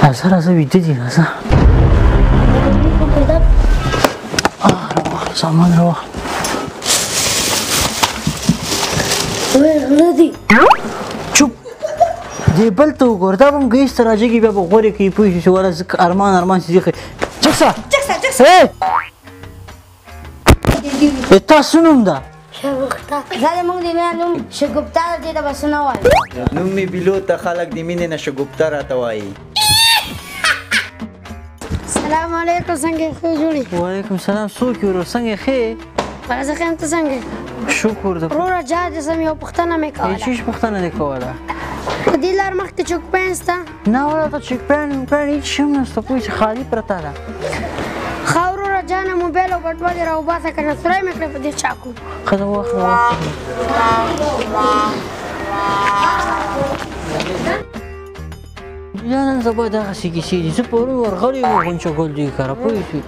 راځه راځه ویده دي راځه راواخله سامان راواخله غله دي چوپ دې بل ته وګوره دا به هم ګیس ته راجګي بیا به غورې کوي پوه شو چې ورځ ارمان چې چکسه تاسو نوم ده زموږ د مینې نوم شګفتار دی ته بس نه وایي نوم مې بیلو ته خلک د مینې نه شګفتار راته وایي سلام علیکم څنګه ښه جوړې وعلیکم سلام څوک یې ورور څنګه ښې زه ښه یم ته څنګه شکر د وروره جهاد سم یو پوښتنه مې کوله هیڅ پوښتنه دې کوله په دې لار مخکې چوک پین شته نه وراته چک پین هیڅ شی هم نشته پوه چې خالي پرته ده ښه وروره جانه موبایل او بټوه دې راوباسه که نه سوری مې کړې په دې چاکو ښه ده واخله یا نن سبا دغسې کیسې دي زه پرون ورغلی وم غونچه ګل دوی کره پوه شوې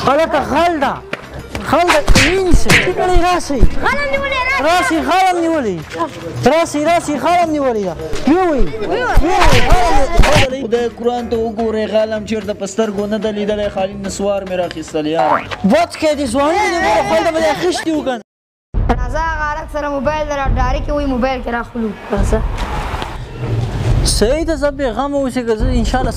هلکه غل ده غل ده ونیسئ څه کړئ راسئ راسئ غل هم نیولی راسئ غل هم نیولی ده خدای قرآن ته وګورئ غل هم چېرته په سترګو نه ده لیدلی خالي نسوار مې راخیستل یاره بد کې دې ځواني دې ګوره خلته به دې اخیستي وو که نه راځه هغه هلک سره موبایل در ډارې کې وایي موبایل کې راخلو راځه صحیح ده زه بېغمه اوسې که زه انشاءالله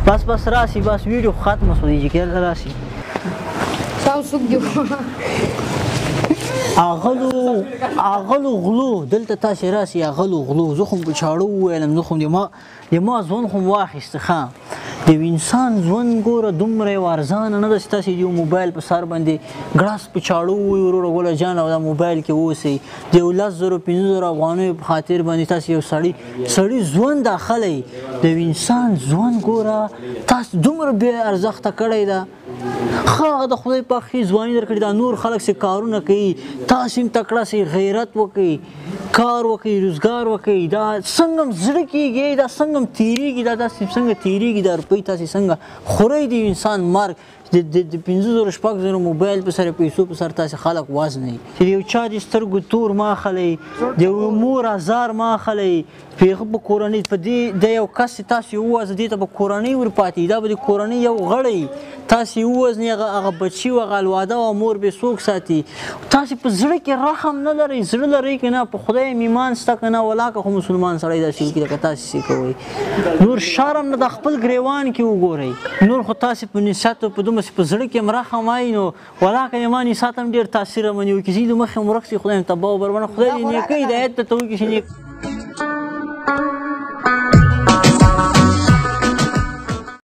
بس راسي بس ویډیو ختمه شوه دی چې کله راسي سم څوک دی اغلو غلو دلته تاسې راسي اغلو غلو زه خو په چاړه وویلم زه خو د ما ژوند خو م واخیسته ښه د یو انسان ژوند ګوره دومره یو ارزانه نه ده چې تاسې د یو موبایل په سر باندې ګړس په چاړه ووایي وروره ګله جان او دا موبایل کې اوسئ د یو 10,000 15,000 افغانیو په خاطر باندې تاسې یو سړي ژوند اخلی د یو انسان ژوند ګوره تاسو دومره بې ارزښته کړی ده ښه هغه د خدای پاک ښې ځواني درکړې دا نور خلک چې کارونه کوي تاسې هم تکړه سئ غیرت وکړئ کار وکړئ روزګار وکړئ دا څنګه هم زړه کېږي دا څنګه هم تېرېږي دا داسې څنګه تېرېږي دا روپۍ تاسې څنګه خورئ د یو انسان مرګ د 5,000 شپږ موبایل په سر پیسو په سر تاسې خلک وازنئ چې د یو چا د سترګو تور مه اخلئ د یو مور ازار مه اخلئ په هغه په کورنۍ په دې د یو کس چې تاسې ووازه دې ته به کورنۍ ورپاتې دا به د کورنۍ یو غړی تاسې ووزنئ هغه بچي و هغه الواده او مور به څوک ساتي تاسې په زړه کې رحم نه لرئ زړه لرئ که نه په خدای هم ایمان شته که نه ولاکه خو مسلمان سړی داسې وکړي لکه تاسې چې کوئ نور شرم نه د خپل ګریوان کې وګورئ نور خو تاسې په نصیحت په دومره په زړه کې هم رحم وایي نو ولاکه یې ما نصیحت هم ډېر تاثیر منې وکړي چې د مخې هم ورک شي خدای هم تباه و بربنډ خدای دې نیکۍ هدایت درته وکړي چې نیک